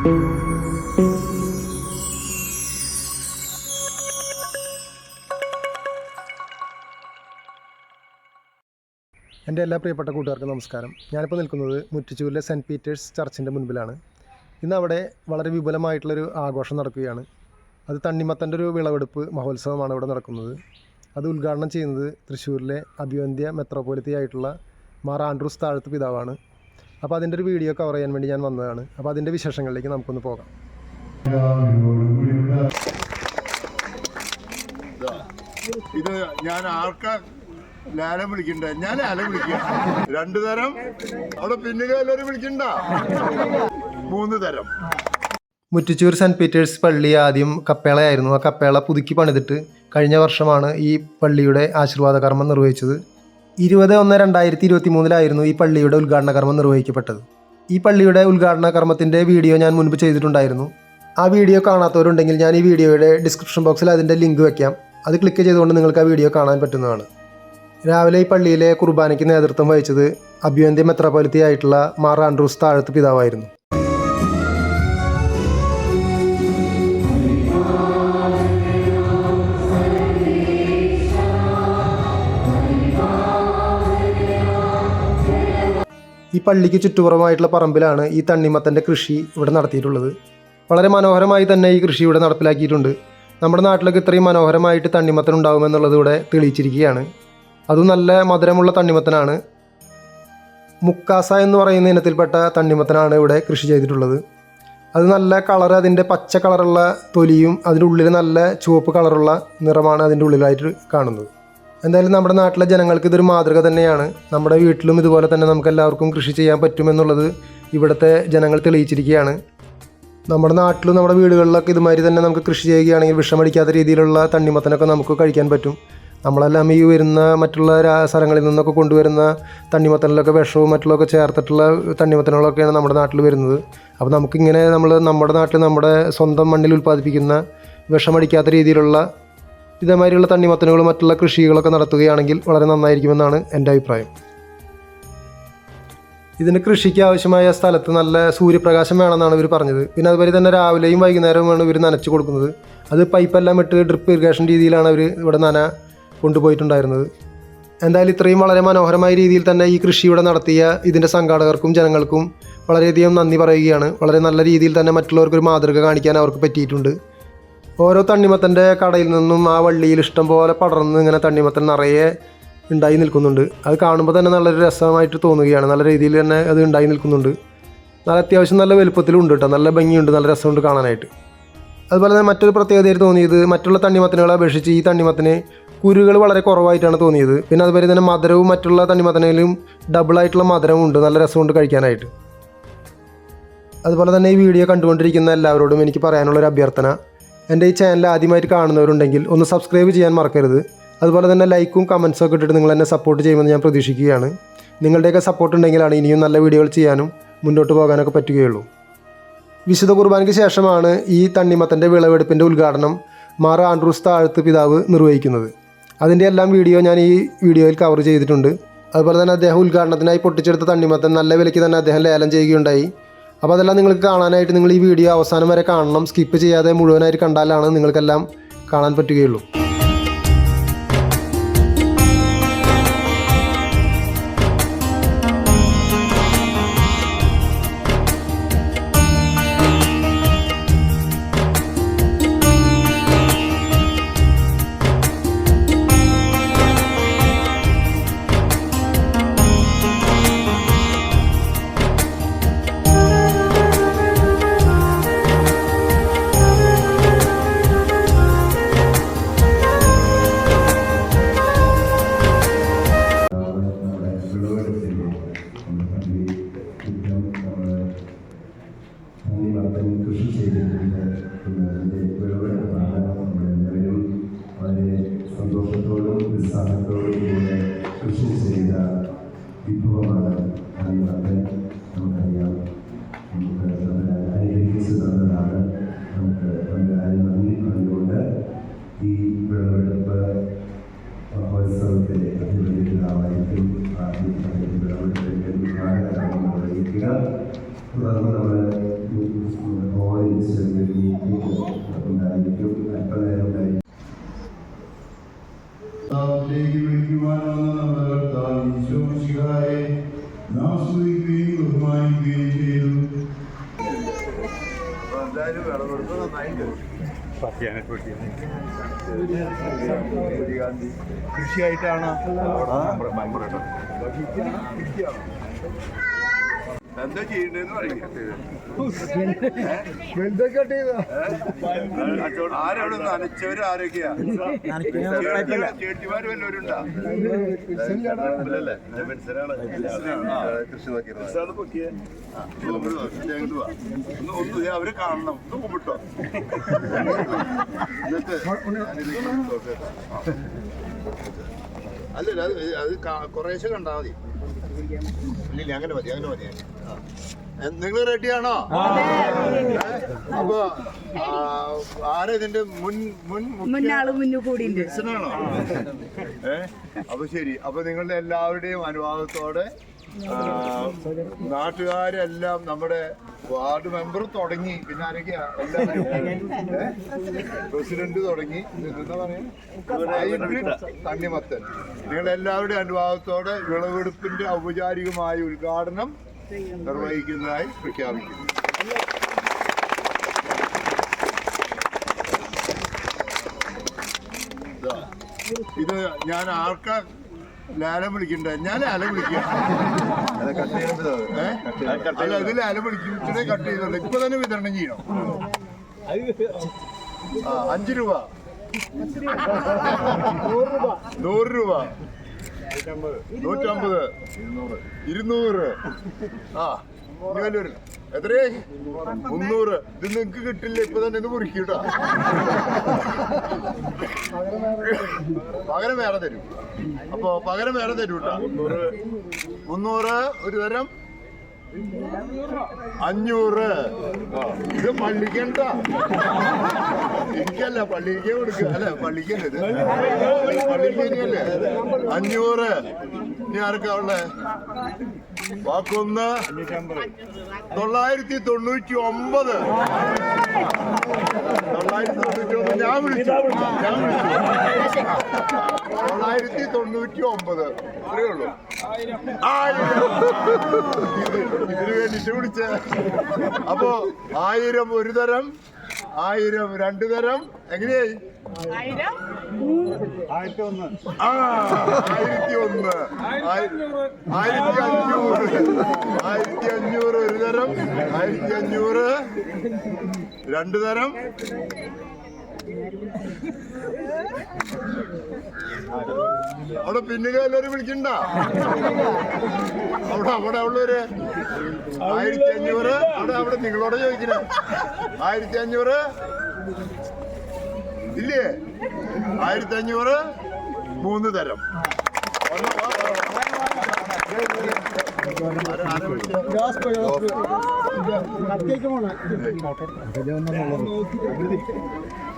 എൻ്റെ എല്ലാ പ്രിയപ്പെട്ട കൂട്ടുകാർക്കും നമസ്കാരം. ഞാനിപ്പോൾ നിൽക്കുന്നത് മുറ്റിച്ചൂരിലെ സെൻറ്റ് പീറ്റേഴ്സ് ചർച്ചിൻ്റെ മുൻപിലാണ്. ഇന്ന് അവിടെ വളരെ വിപുലമായിട്ടുള്ളൊരു ആഘോഷം നടക്കുകയാണ്. അത് തണ്ണിമത്തൻ്റെ ഒരു വിളവെടുപ്പ് മഹോത്സവമാണ് ഇവിടെ നടക്കുന്നത്. അത് ഉദ്ഘാടനം ചെയ്യുന്നത് തൃശ്ശൂരിലെ അഭിവന്ദ്യ മെത്രോപൊലിത്തയായിട്ടുള്ള മാർ ആൻഡ്രൂസ് താഴത്ത് പിതാവാണ്. അപ്പോൾ അതിൻ്റെ ഒരു വീഡിയോ കവർ ചെയ്യാൻ വേണ്ടി ഞാൻ വന്നതാണ്. അപ്പോൾ അതിൻ്റെ വിശേഷങ്ങളിലേക്ക് നമുക്കൊന്ന് പോകാം. ഇത് ഞാൻ ലാല വിളിക്കണ്ട, ഞാൻ ലാല വിളിക്കുക. 2 തരം അവിടെ പിന്നിലും എല്ലാവരും വിളിക്കണ്ട, 3 തരം. മുറ്റിച്ചൂർ സെൻറ്റ് പീറ്റേഴ്സ് പള്ളി ആദ്യം കപ്പേളയായിരുന്നു. ആ കപ്പേള പുതുക്കി പണിതിട്ട് കഴിഞ്ഞ വർഷമാണ് ഈ പള്ളിയുടെ ആശീർവാദ കർമ്മം നിർവഹിച്ചത്. 20/1/2023 ഈ പള്ളിയുടെ ഉദ്ഘാടന കർമ്മം നിർവഹിക്കപ്പെട്ടത്. ഈ പള്ളിയുടെ ഉദ്ഘാടന കർമ്മത്തിൻ്റെ വീഡിയോ ഞാൻ മുൻപ് ചെയ്തിട്ടുണ്ടായിരുന്നു. ആ വീഡിയോ കാണാത്തവരുണ്ടെങ്കിൽ ഞാൻ ഈ വീഡിയോയുടെ ഡിസ്ക്രിപ്ഷൻ ബോക്സിൽ അതിൻ്റെ ലിങ്ക് വയ്ക്കാം. അത് ക്ലിക്ക് ചെയ്തുകൊണ്ട് നിങ്ങൾക്ക് ആ വീഡിയോ കാണാൻ പറ്റുന്നതാണ്. രാവിലെ ഈ പള്ളിയിലെ കുർബാനയ്ക്ക് നേതൃത്വം വഹിച്ചത് അഭിവന്ദ്യ മെത്രോപൊലിത്തയായിട്ടുള്ള മാർ ആൻഡ്രൂസ് താഴത്ത് പിതാവായിരുന്നു. ഈ പള്ളിക്ക് ചുറ്റുപുറമായിട്ടുള്ള പറമ്പിലാണ് ഈ തണ്ണിമത്തൻ്റെ കൃഷി ഇവിടെ നടത്തിയിട്ടുള്ളത്. വളരെ മനോഹരമായി തന്നെ ഈ കൃഷി ഇവിടെ നടപ്പിലാക്കിയിട്ടുണ്ട്. നമ്മുടെ നാട്ടിലൊക്കെ ഇത്രയും മനോഹരമായിട്ട് തണ്ണിമത്തൻ ഉണ്ടാകുമെന്നുള്ളത് ഇവിടെ തെളിയിച്ചിരിക്കുകയാണ്. അതും നല്ല മധുരമുള്ള തണ്ണിമത്തനാണ്. മുക്കാസ എന്ന് പറയുന്ന ഇനത്തിൽപ്പെട്ട തണ്ണിമത്തനാണ് ഇവിടെ കൃഷി ചെയ്തിട്ടുള്ളത്. അത് നല്ല കളർ, അതിൻ്റെ പച്ച കളറുള്ള തൊലിയും അതിൻ്റെ ഉള്ളിൽ നല്ല ചുവപ്പ് കളറുള്ള നിറമാണ് അതിൻ്റെ ഉള്ളിലായിട്ട് കാണുന്നത്. എന്തായാലും നമ്മുടെ നാട്ടിലെ ജനങ്ങൾക്ക് ഇതൊരു മാതൃക തന്നെയാണ്. നമ്മുടെ വീട്ടിലും ഇതുപോലെ തന്നെ നമുക്ക് എല്ലാവർക്കും കൃഷി ചെയ്യാൻ പറ്റുമെന്നുള്ളത് ഇവിടുത്തെ ജനങ്ങൾ തെളിയിച്ചിരിക്കുകയാണ്. നമ്മുടെ നാട്ടിലും നമ്മുടെ വീടുകളിലൊക്കെ ഇതുമാതിരി തന്നെ നമുക്ക് കൃഷി ചെയ്യുകയാണെങ്കിൽ വിഷമടിക്കാത്ത രീതിയിലുള്ള തണ്ണിമത്തനൊക്കെ നമുക്ക് കഴിക്കാൻ പറ്റും. നമ്മളെല്ലാം ഈ വരുന്ന മറ്റുള്ള സ്ഥലങ്ങളിൽ നിന്നൊക്കെ കൊണ്ടുവരുന്ന തണ്ണിമത്തനിലൊക്കെ വിഷവും മറ്റുള്ളതൊക്കെ ചേർത്തിട്ടുള്ള തണ്ണിമത്തനുകളൊക്കെയാണ് നമ്മുടെ നാട്ടിൽ വരുന്നത്. അപ്പോൾ നമുക്കിങ്ങനെ നമ്മുടെ നാട്ടിൽ നമ്മുടെ സ്വന്തം മണ്ണിൽ ഉൽപ്പാദിപ്പിക്കുന്ന വിഷമടിക്കാത്ത രീതിയിലുള്ള ഇതേമാതിരിയുള്ള തണ്ണിമത്തനുകളും മറ്റുള്ള കൃഷികളൊക്കെ നടത്തുകയാണെങ്കിൽ വളരെ നന്നായിരിക്കുമെന്നാണ് എൻ്റെ അഭിപ്രായം. ഇതിന് കൃഷിക്ക് ആവശ്യമായ സ്ഥലത്ത് നല്ല സൂര്യപ്രകാശം വേണമെന്നാണ് ഇവർ പറഞ്ഞത്. പിന്നെ അതുപോലെ തന്നെ രാവിലെയും വൈകുന്നേരവുമാണ് ഇവർ നനച്ച് കൊടുക്കുന്നത്. അത് പൈപ്പെല്ലാം ഇട്ട് ഡ്രിപ്പ് ഇറിഗേഷൻ രീതിയിലാണ് അവർ ഇവിടെ കൊണ്ടുപോയിട്ടുണ്ടായിരുന്നത്. എന്തായാലും ഇത്രയും വളരെ മനോഹരമായ രീതിയിൽ തന്നെ ഈ കൃഷി ഇവിടെ നടത്തിയ ഇതിൻ്റെ സംഘാടകർക്കും ജനങ്ങൾക്കും വളരെയധികം നന്ദി പറയുകയാണ്. വളരെ നല്ല രീതിയിൽ തന്നെ മറ്റുള്ളവർക്കൊരു മാതൃക കാണിക്കാൻ അവർക്ക് പറ്റിയിട്ടുണ്ട്. ഓരോ തണ്ണിമത്തൻ്റെ കടയിൽ നിന്നും ആ വള്ളിയിൽ ഇഷ്ടം പോലെ പടർന്ന് ഇങ്ങനെ തണ്ണിമത്തൻ നിറയെ ഉണ്ടായി നിൽക്കുന്നുണ്ട്. അത് കാണുമ്പോൾ തന്നെ നല്ലൊരു രസമായിട്ട് തോന്നുകയാണ്. നല്ല രീതിയിൽ തന്നെ അത് ഉണ്ടായി നിൽക്കുന്നുണ്ട്. നല്ല അത്യാവശ്യം നല്ല വലുപ്പത്തിലുണ്ട് കേട്ടോ, നല്ല ഭംഗിയുണ്ട്, നല്ല രസമുണ്ട് കാണാനായിട്ട്. അതുപോലെ തന്നെ മറ്റൊരു പ്രത്യേകതയായിട്ട് തോന്നിയത് മറ്റുള്ള തണ്ണിമത്തനുകളെ അപേക്ഷിച്ച് ഈ തണ്ണിമത്തന് കുരുകൾ വളരെ കുറവായിട്ടാണ് തോന്നിയത്. പിന്നെ അതുപോലെ തന്നെ മധുരവും മറ്റുള്ള തണ്ണിമത്തനിലും ഡബിളായിട്ടുള്ള മധുരവും ഉണ്ട്, നല്ല രസമുണ്ട് കഴിക്കാനായിട്ട്. അതുപോലെ തന്നെ ഈ വീഡിയോ കണ്ടുകൊണ്ടിരിക്കുന്ന എല്ലാവരോടും എനിക്ക് പറയാനുള്ളൊരു അഭ്യർത്ഥന, എൻ്റെ ഈ ചാനൽ ആദ്യമായിട്ട് കാണുന്നവരുണ്ടെങ്കിൽ ഒന്ന് സബ്സ്ക്രൈബ് ചെയ്യാൻ മറക്കരുത്. അതുപോലെ തന്നെ ലൈക്കും കമൻസും ഒക്കെ ഇട്ടിട്ട് നിങ്ങൾ എന്നെ സപ്പോർട്ട് ചെയ്യുമെന്ന് ഞാൻ പ്രതീക്ഷിക്കുകയാണ്. നിങ്ങളുടെയൊക്കെ സപ്പോർട്ട് ഉണ്ടെങ്കിലാണ് ഇനിയും നല്ല വീഡിയോകൾ ചെയ്യാനും മുന്നോട്ട് പോകാനൊക്കെ പറ്റുകയുള്ളൂ. വിശുദ്ധ കുർബാനയ്ക്ക് ശേഷമാണ് ഈ തണ്ണിമത്തൻ്റെ വിളവെടുപ്പിൻ്റെ ഉദ്ഘാടനം മാർ ആൻഡ്രൂസ് താഴത്ത് പിതാവ് നിർവഹിക്കുന്നത്. അതിൻ്റെ എല്ലാം വീഡിയോ ഞാൻ ഈ വീഡിയോയിൽ കവർ ചെയ്തിട്ടുണ്ട്. അതുപോലെ തന്നെ അദ്ദേഹം ഉദ്ഘാടനത്തിനായി പൊട്ടിച്ചെടുത്ത തണ്ണിമത്തൻ നല്ല വിലയ്ക്ക് തന്നെ അദ്ദേഹം ലേലം ചെയ്യുകയുണ്ടായി. അപ്പോൾ അതെല്ലാം നിങ്ങൾക്ക് കാണാനായിട്ട് നിങ്ങൾ ഈ വീഡിയോ അവസാനം വരെ കാണണം. സ്കിപ്പ് ചെയ്യാതെ മുഴുവനായിട്ട് കണ്ടാലാണ് നിങ്ങൾക്കെല്ലാം കാണാൻ പറ്റുകയുള്ളൂ. കൃഷി ചെയ്തിട്ടുണ്ട്. അതിൻ്റെ വിളവെടുപ്പാണ് നമ്മളെല്ലാവരും വളരെ സന്തോഷത്തോടും ഉത്സാഹത്തോടും കൂടെ കൃഷി ചെയ്ത വിഭവമാണ് തണ്ണിമത്തൻ. നമുക്കറിയാം, നമുക്ക് അനുഗ്രഹിച്ചു തന്നതാണ്. നമുക്ക് വളരെ നന്ദി പറഞ്ഞുകൊണ്ട് ഈ വിളവെടുപ്പ് മഹോത്സവത്തിലെ അഭിവൃദ്ധിതാവായിരിക്കും ആദ്യം വിളവെടുപ്പിൻ്റെ ഉദ്ഘാടനം നിർവഹിക്കുക. തുടർന്ന് നമ്മുടെ ഓറഞ്ച് മീറ്റിംഗ് ഉണ്ടായിരിക്കും. അല്പനേരം ഉണ്ടായിരിക്കും. വിളിക്കുവാനാണ് നമ്മുടെ കർത്താവ് ഈശോ മിശിഹായെ നാം സ്തുതിക്കുകയും ബഹുമാനിക്കുകയും ചെയ്തു. എന്തായാലും വിളവെടുപ്പ് നന്നായിട്ട് കൃഷിയായിട്ടാണ് എന്താ ചെയ്യേണ്ടതെന്ന് ആരവിടെ നനച്ചവര് ആരൊക്കെയാ? ചേട്ടിമാര് വല്ലവരുണ്ടാ? ഒന്ന് അവര് കാണണം. ഒന്ന് കുമ്പിട്ടോ. അല്ലല്ല അത് കുറേശ്ശെ കണ്ടാ മതി. ഇല്ല അങ്ങനെ മതി, അങ്ങനെ മതി. നിങ്ങൾ റെഡിയാണോ? അപ്പൊ ആരാ ഇതിന്റെ മുന്നാണോ? അപ്പൊ ശരി. അപ്പൊ നിങ്ങളുടെ എല്ലാവരുടെയും അനുവാദത്തോടെ നാട്ടുകാരെല്ലാം നമ്മുടെ വാർഡ് മെമ്പർ തുടങ്ങി, പിന്നെ ആരൊക്കെയാ എല്ലാവരും പ്രസിഡന്റ് തുടങ്ങി, എന്താ പറയാ, തണ്ണിമത്തൻ, നിങ്ങളുടെ എല്ലാവരുടെയും അനുവാദത്തോടെ വിളവെടുപ്പിന്റെ ഔപചാരികമായ ഉദ്ഘാടനം നിർവഹിക്കുന്നതായി പ്രഖ്യാപിക്കുന്നു. ഇത് ഞാൻ ആർക്കാ ലാലം വിളിക്കണ്ടേ? ഞാൻ ലാലം വിളിക്കാം. അല്ല, ഇത് ലാലം വിളിക്കും. ഇച്ചിരി കട്ട് ചെയ്തോളൂ. ഇപ്പൊ തന്നെ വിതരണം ചെയ്യണം. 5 രൂപ, 100 രൂപ, 150, 200. ഇനി വല്ലവരും എത്രയാ? 300. ഇത് നിങ്ങക്ക് കിട്ടില്ല. ഇപ്പൊ തന്നെ ഇത് മുറിക്കൂട്ടാ. പകരം വേറെ തരും. അപ്പൊ പകരം വേറെ തരൂ കേട്ടോ. 300 ഒരു തരം, 500. ഇത് പള്ളിക്കണ്ട, എനിക്കല്ല, പള്ളിക്ക് കൊടുക്കുക. അല്ല, പള്ളിക്കല്ലേ ഇത്, പള്ളിക്ക് തന്നെയല്ലേ. 500. ഇനി ആർക്കാ ഉള്ളേ? വാക്കൊന്ന് 999. 999 ഞാൻ വിളിച്ചു. 999. അത്രയേ ഉള്ളൂ. 1000 ഇതിന് വേണ്ടിട്ട് വിളിച്ച. അപ്പോ 1000 ഒരു തരം, 1000 2 തരം. എങ്ങനെയായി? 1001. 1500. 1500 ഒരു തരം, 1500 2 തരം. അവിടെ പിന്നിൽ എല്ലാവരും വിളിക്കണ്ട. അവിടെ ഉള്ളവര് 1500. അവിടെ നിങ്ങളോട് ചോദിക്കണേ. 1500 ഇല്ലേ? 1500 3 തരം.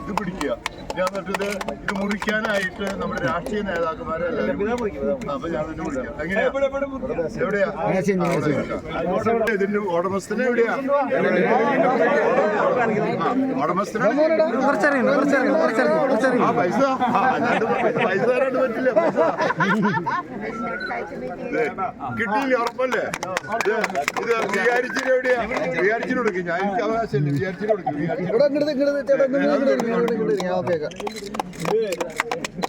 ഇത് പിടിക്കുക. ഞാൻ എന്നിട്ട് ഇത് മുറിക്കാനായിട്ട് നമ്മുടെ രാഷ്ട്രീയ നേതാക്കന്മാരെ അപ്പൊ ഞാൻ തന്നെ വിളിക്കാം. എങ്ങനെയാ? എവിടെയാ ഇതിന്റെ ഉടമസ്ഥനെ? എവിടെയാ ഉടമസ്ഥനെ? പൈസ തരാണ്ട് പറ്റില്ല. പൈസ കിട്ടിയില്ല, ഉറപ്പല്ലേ? ഇത് വിചാരിച്ചിട്ട് എവിടെയാ? വിചാരിച്ചിട്ട് കൊടുക്കും. ഞാൻ എനിക്ക് അവകാശമില്ല. വിചാരിച്ചിട്ട് കൊടുക്കും.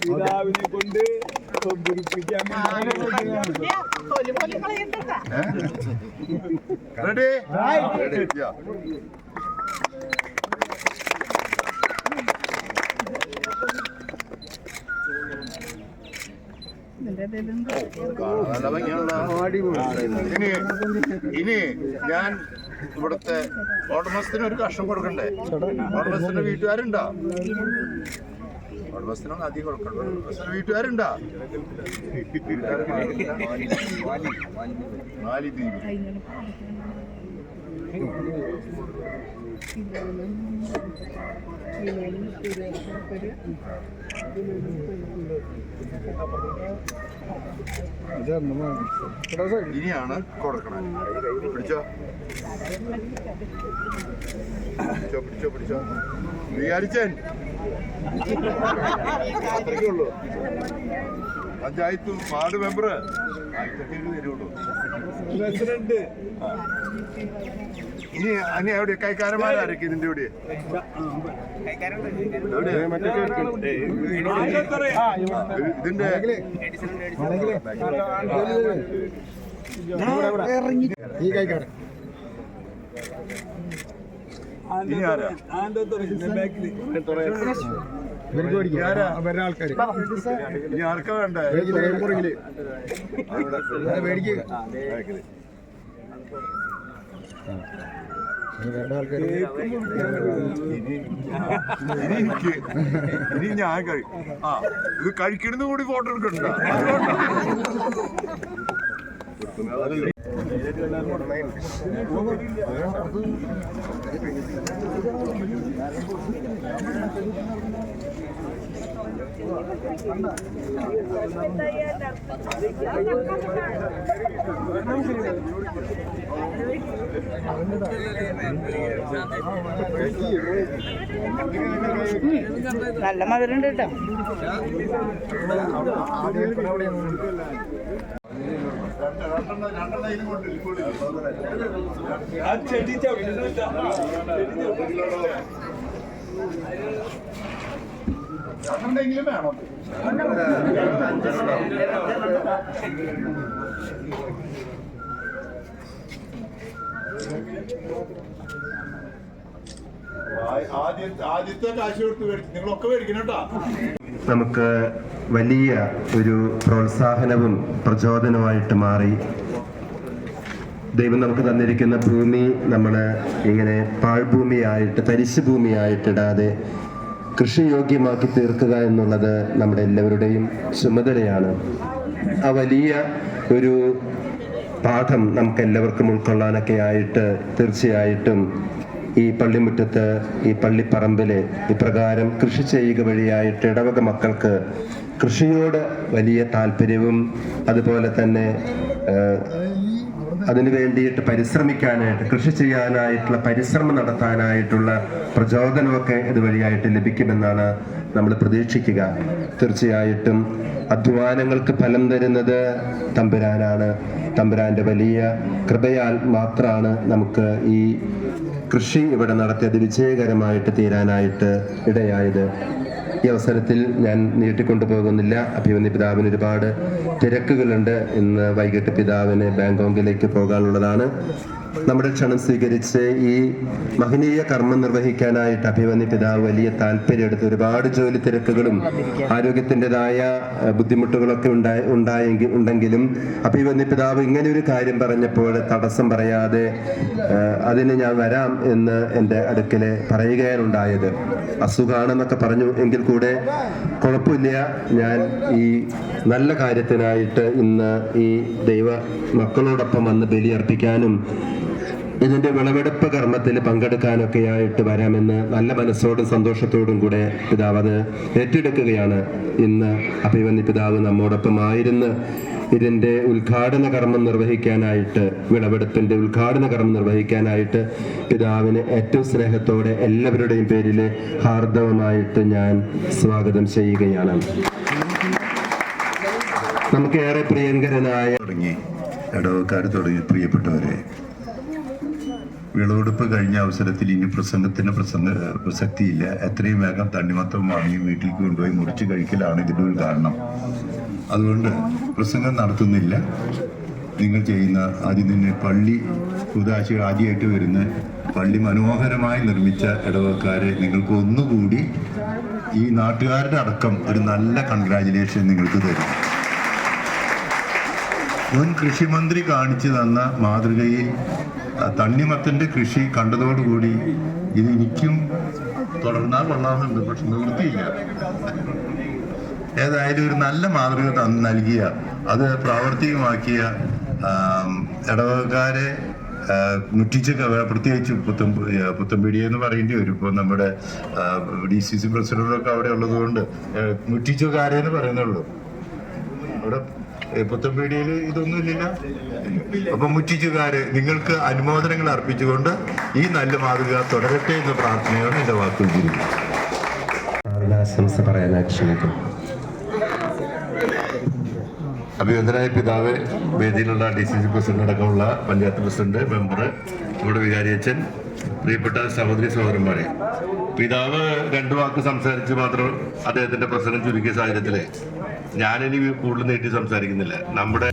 പിതാവിനെ കൊണ്ട് റെഡി? ഇനി ഞാൻ ഇവിടുത്തെ ഉടമസ്ഥന് ഒരു കഷ്ണം കൊടുക്കണ്ടേ? ഉടമസ്ഥന്റെ വീട്ടുകാരുണ്ടോ? ഉടമസ്ഥനൊന്നും അധികം കൊടുക്കണ്ട. ഉടമസ്ഥന്റെ വീട്ടുകാരുണ്ടോ? മാലിദ്വീപ്. ഇനിയാണ് കൊടുക്കണം. പിടിച്ചോ. പിടിച്ചോ വിചാരിച്ചൻ അത്രയ്ക്കുള്ളൂ. പഞ്ചായത്തും വാർഡ് മെമ്പർ ആയിരത്തി തരുള്ളൂ. പ്രസിഡന്റ് ഇനി എവിടെ കൈക്കാരന്മാരായിരിക്കും ഇതിന്റെ ഇവിടെ ഇതിന്റെ ഈ കൈക്കാരൻ ഇനി ആരാ ആൾക്കാർ ഇനി ആർക്കാ വേണ്ടേ ഇനി ഞാൻ ഇത് കഴിക്കണത് കൂടി ഫോട്ടോ എടുക്കണ്ട. നല്ല മധുരണ്ട് കേട്ടോ. രണ്ടെങ്കിലും വേണം. ആദ്യത്തെ കാശ് കൊടുത്ത് മേടിക്കും. നിങ്ങളൊക്കെ മേടിക്കണം കേട്ടോ. നമുക്ക് വലിയ ഒരു പ്രോത്സാഹനവും പ്രചോദനവുമായിട്ട് മാറി. ദൈവം നമുക്ക് തന്നിരിക്കുന്ന ഭൂമി നമ്മൾ ഇങ്ങനെ പാഴ്ഭൂമിയായിട്ട് തരിശു ഭൂമിയായിട്ടിടാതെ കൃഷിയോഗ്യമാക്കി തീർക്കുക എന്നുള്ളത് നമ്മുടെ എല്ലാവരുടെയും ചുമതലയാണ്. ആ വലിയ ഒരു പാഠം നമുക്ക് എല്ലാവർക്കും ഉൾക്കൊള്ളാനൊക്കെ ആയിട്ട് തീർച്ചയായിട്ടും ഈ പള്ളിമുറ്റത്ത് ഈ പള്ളിപ്പറമ്പില് ഇപ്രകാരം കൃഷി ചെയ്യുക വഴിയായിട്ട് ഇടവക മക്കൾക്ക് കൃഷിയോട് വലിയ താല്പര്യവും അതുപോലെ തന്നെ അതിനു വേണ്ടിയിട്ട് പരിശ്രമിക്കാനായിട്ട് കൃഷി ചെയ്യാനായിട്ടുള്ള പരിശ്രമം നടത്താനായിട്ടുള്ള പ്രചോദനമൊക്കെ ഇതുവഴിയായിട്ട് ലഭിക്കുമെന്നാണ് നമ്മൾ പ്രതീക്ഷിക്കുക. തീർച്ചയായിട്ടും അധ്വാനങ്ങൾക്ക് ഫലം തരുന്നത് തമ്പുരാനാണ്. തമ്പുരാന്റെ വലിയ കൃപയാൽ മാത്രമാണ് നമുക്ക് ഈ കൃഷി ഇവിടെ നടത്തിയത് വിജയകരമായിട്ട് തീരാനായിട്ട് ഇടയായത്. ഈ അവസരത്തിൽ ഞാൻ നീട്ടിക്കൊണ്ടുപോകുന്നില്ല. അഭിമന്യ പിതാവിന് ഒരുപാട് തിരക്കുകളുണ്ട്. ഇന്ന് വൈകിട്ട് പിതാവിന് ബാങ്കോക്കിലേക്ക് പോകാനുള്ളതാണ്. നമ്മുടെ ക്ഷണം സ്വീകരിച്ച് ഈ മഹനീയ കർമ്മം നിർവഹിക്കാനായിട്ട് അഭിമന്യ പിതാവ് വലിയ താല്പര്യമെടുത്ത് ഒരുപാട് ജോലി തിരക്കുകളും ആരോഗ്യത്തിൻ്റെതായ ബുദ്ധിമുട്ടുകളൊക്കെ ഉണ്ടെങ്കിലും അഭിമന്യ പിതാവ് ഇങ്ങനെ ഒരു കാര്യം പറഞ്ഞപ്പോൾ തടസ്സം പറയാതെ അതിന് ഞാൻ വരാം എന്ന് എൻ്റെ അടുക്കല് പറയുകയാണുണ്ടായത്. അസുഖമാണെന്നൊക്കെ പറഞ്ഞു എങ്കിൽ കൂടെ കുഴപ്പമില്ല, ഞാൻ ഈ നല്ല കാര്യത്തിനായിട്ട് ഇന്ന് ഈ ദൈവ മക്കളോടൊപ്പം വന്ന് ബലിയർപ്പിക്കാനും ഇതിന്റെ വിളവെടുപ്പ് കർമ്മത്തിൽ പങ്കെടുക്കാനൊക്കെയായിട്ട് വരാമെന്ന് നല്ല മനസ്സോടും സന്തോഷത്തോടും കൂടെ പിതാവ് അത് ഏറ്റെടുക്കുകയാണ്. ഇന്ന് അഭിമന്യ പിതാവ് നമ്മോടൊപ്പം ആയിരുന്ന് ഇതിന്റെ ഉദ്ഘാടന കർമ്മം നിർവഹിക്കാനായിട്ട്, വിളവെടുപ്പിന്റെ ഉദ്ഘാടന കർമ്മം നിർവഹിക്കാനായിട്ട് പിതാവിന് ഏറ്റവും സ്നേഹത്തോടെ എല്ലാവരുടെയും പേരിൽ ഹാർദവമായിട്ട് ഞാൻ സ്വാഗതം ചെയ്യുകയാണ്. നമുക്ക് ഏറെ പ്രിയങ്കരനായ ഇടവക്കാർ തുടങ്ങി പ്രിയപ്പെട്ടവരെ, വിളവെടുപ്പ് കഴിഞ്ഞ അവസരത്തിൽ ഇനി പ്രസംഗത്തിന് പ്രസക്തിയില്ല. എത്രയും വേഗം തണ്ണിമത്തം വാങ്ങി വീട്ടിലേക്ക് കൊണ്ടുപോയി മുറിച്ച് കഴിക്കലാണ് ഇതിൻ്റെ ഒരു കാരണം. അതുകൊണ്ട് പ്രസംഗം നടത്തുന്നില്ല. നിങ്ങൾ ചെയ്യുന്ന ആദ്യം തന്നെ പള്ളി ഉദാശ ആദ്യമായിട്ട് വരുന്ന പള്ളി മനോഹരമായി നിർമ്മിച്ച ഇടവക്കാരെ നിങ്ങൾക്ക് ഒന്നുകൂടി ഈ നാട്ടുകാരുടെ അടക്കം ഒരു നല്ല കൺഗ്രാജുലേഷൻ നിങ്ങൾക്ക് തരും. മുൻ കൃഷിമന്ത്രി കാണിച്ചു തന്ന മാതൃകയിൽ തണ്ണിമത്തൻ്റെ കൃഷി കണ്ടതോടുകൂടി ഇത് എനിക്കും തുടർന്നാൽ കൊള്ളാമെന്നുണ്ട്. പക്ഷെ നിവൃത്തിയില്ല. ഏതായാലും ഒരു നല്ല മാതൃക നൽകിയ, അത് പ്രാവർത്തികമാക്കിയ ഇടവകക്കാരെ മുറ്റിച്ച്, പ്രത്യേകിച്ച് പുത്തമ്പീടിയ എന്ന് പറയേണ്ടി വരും. ഇപ്പോൾ നമ്മുടെ DCC പ്രസിഡന്റൊക്കെ അവിടെ ഉള്ളത് കൊണ്ട് മുറ്റിച്ചുകാരെന്ന് പറയുന്നുള്ളൂ. അവിടെ പുത്തമ്പേടിയിൽ ഇതൊന്നും ഇല്ലല്ലോ. അപ്പൊ മുറ്റിച്ചുകാര് നിങ്ങൾക്ക് അനുമോദനങ്ങൾ അർപ്പിച്ചുകൊണ്ട് ഈ നല്ല മാതൃക തുടരട്ടെ എന്ന പ്രാർത്ഥനയോടെ എന്റെ വാക്കുകൾ ചുരുക്കുന്നു. ആശംസ പറയാനായിട്ട് ക്ഷണിക്കും. അഭിനന്ദനായ പിതാവ്, വേദിയിലുള്ള DCC പ്രസിഡന്റ് അടക്കമുള്ള പഞ്ചായത്ത് പ്രസിഡന്റ്, മെമ്പർ, നമ്മുടെ വികാരിയച്ഛൻ, പ്രിയപ്പെട്ട സഹോദരി സഹോദരന്മാരെ, പിതാവ് 2 വാക്ക് സംസാരിച്ച് മാത്രം അദ്ദേഹത്തിന്റെ പ്രസംഗം ചുരുക്കിയ സാഹചര്യത്തില് ഞാനിനി കൂടുതൽ നീട്ടി സംസാരിക്കുന്നില്ല. നമ്മുടെ